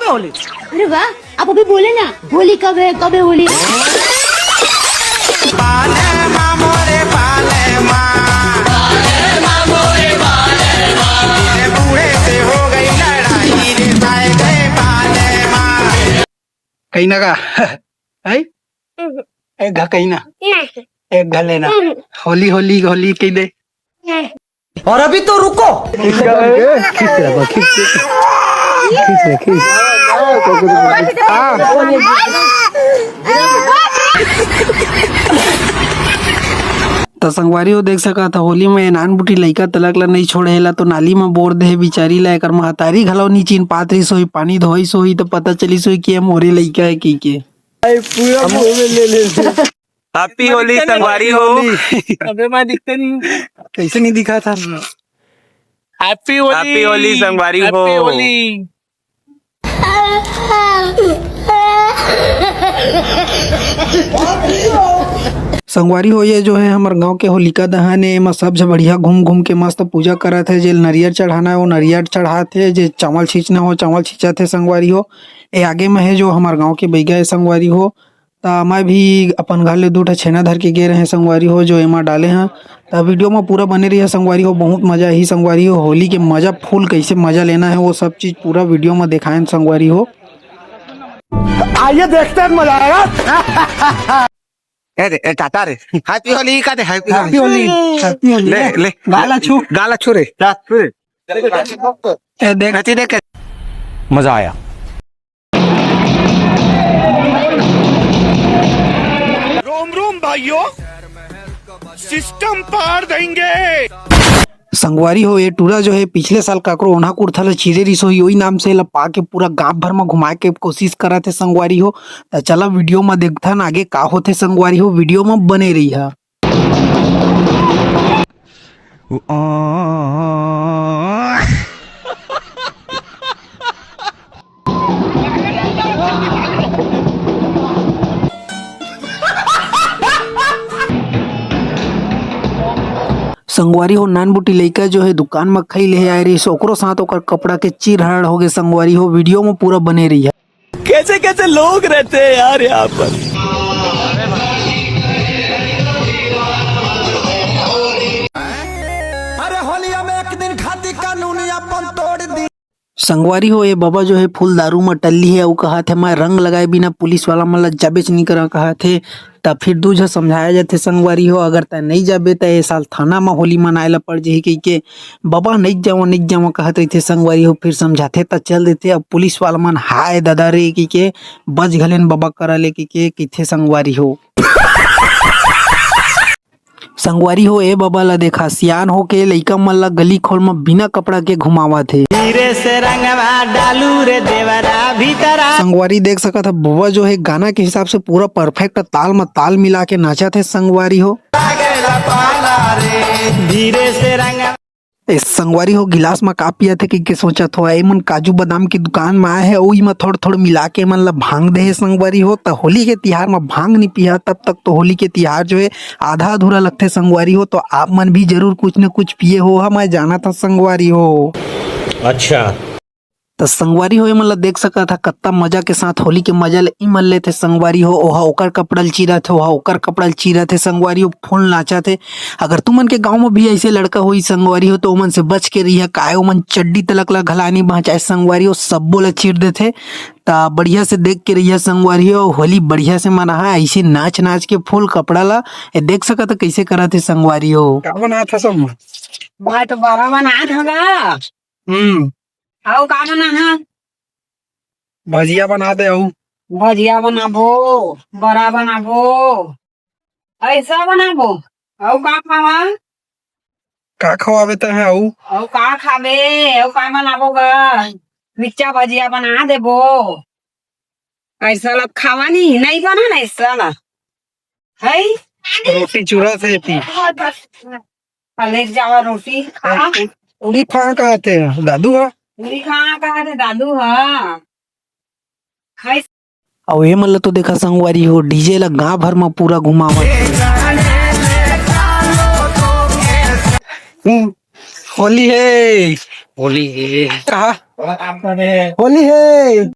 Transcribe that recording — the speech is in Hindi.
है होली। अरे वाह, आप अभी बोले ना होली कब है होली। कहीं ना का है एक घा कहीं ना एक घा लेना होली होली होली कही दे। और अभी तो रुको। तो संगवारी हो देख सका था होली में नान बुटी लइका तलक ला नहीं छोड़ेला तो नाली में बोर दे बेचारी ला एकर महतारी घलो नी चिन पात्री सोई पानी धोई सोई तो पता चली सोई कि मोरे लइका है की के पूरा मुंह में ले हैप्पी होली संगवारी हो। अबे मैं दिखते नहीं। कैसे नहीं दिखा था। हैप्पी होली संगवारी हो। हैप्पी होली। संगवारी हो ये जो है हमारे गांव के होलिका दहन है एमा सब से बढ़िया घूम घूम के मस्त पूजा करत है। जे नरियर चढ़ाना है वो नरियर चढ़ाते है, जे चावल छींचना हो चावल छींचत है संगवारी हो। ये आगे में है जो हमारे गांव के बैगा है संगवारी हो। ता मैं भी अपन घर ले 2 छेना धर के गे रहे संगवारी हो जो एमा डाले हैं। ता वीडियो में पूरा बने रही है संगवारी हो, बहुत मजा ही संगवारी हो। होली के मजा फुल कैसे मजा लेना है वो सब चीज पूरा वीडियो में दिखाएं संगवारी हो। आइए देखते हैं मजा आएगा। ए टाटा रे हैप्पी होली का दे happy happy Holi happy Holi ले ले गाला छू रे ए देख मजा आया। रोम रोम भाइयों, सिस्टम पार देंगे। संगवारी हो ये टूरा जो है पिछले साल काकरो ओन्हा कुर्था चीरे रिसो वही नाम से लपा के पूरा गांव भर में घुमा के कोशिश करा थे संगवारी हो। तो चला वीडियो में देखता न आगे का होते संगवारी हो, वीडियो में बने रही है। संगवारी हो नान बुटी लइका जो है दुकान में खाई ले आए रही ओकरो साथ ओकर कपड़ा के चीर हड़ हो गए संगवारी हो। वीडियो में पूरा बने रही है। कैसे कैसे लोग रहते हैं यार यहाँ पर। अरे होलिया में एक दिन खाती कानून अपन तोड़ दी। संगवारी हो ये बाबा जो है फुल दारू में टल्ली है वो कहा थे मैं रंग लगाए बिना पुलिस वाला मतलब जाबेच नहीं करा कहा थे। तब फिर दूजा समझाया जाते संगवारी हो अगर तय नहीं जाबे तो ये साल थाना में होली मनाए ला पड़ जाही कही के बाबा नहीं जाओ कहते रही थे संगवारी हो। फिर समझाते तो चल देते। अब पुलिस वाला मन हाय दादा रे की के बच घलेन बाबा करा ले की के किथे संगवारी हो। संगवारी हो ए बाबा ला देखा सियान हो के लइका मन ला गली खोल में बिना कपड़ा के घुमावा थे। धीरे से रंगवा डालू रे देवरा भीतरा। संगवारी देख सका था बुआ जो है गाना के हिसाब से पूरा परफेक्ट ताल में ताल मिला के नाचा थे संगवारी हो। धीरे से रंगवा संगवारी हो गिलास में का पिया थे कि सोचा था मन काजू बादाम की दुकान में आए है वही में थोड़ा थोड़ा मिला के मन ला भांग दे है संगवारी हो। तो होली के तिहार में भांग नहीं पिया तब तक तो होली के तिहार जो है आधा अधूरा लगते संगवारी हो। तो आप मन भी जरूर कुछ न कुछ पिए हो मैं जाना था संगवारी हो। अच्छा तो संगवारी हो मतलब देख सका था कत्ता मजा के साथ होली के मजा ले मन ले थे संगवारी हो। ओहा ओकर कपड़ल चीरा थे ओहा ओकर कपड़ल चीरा थे संगवारी हो फुल नाचा थे। अगर तुमन के गांव में भी ऐसे लड़का हुई संगवारी हो तो ओमन से बच के रही है काय ओमन चड्डी तलक ला घलानी बचाए संगवारी हो सब बोला चीर दे थे। ता बढ़िया से देख के रही है संगवारी हो होली बढ़िया से मना है ऐसे नाच नाच के फुल कपड़ा ला देख सका था कैसे करा थे संगवारी हो। बना था सब मैं तो बड़ा बना था। आओ का बना है भजिया बना दे भजिया बनाबो बड़ा बनाबो ऐसा बनाबो। आओ का खावा का खवावे तो है आओ का खाबे आओ का बनाबो गा मिर्चा भजिया बना देबो। ऐसा लब खावा नहीं बना ना ऐसा ला है रोटी चूरा से पी ले जावा रोटी खा। उड़ी खा कहते हैं दादू है पूरी खाना कहा थे दादू हाँ और ये मतलब तो देखा संगवारी हो डीजे ला गाँव भर में पूरा घुमावा। होली है होली कहा होली है।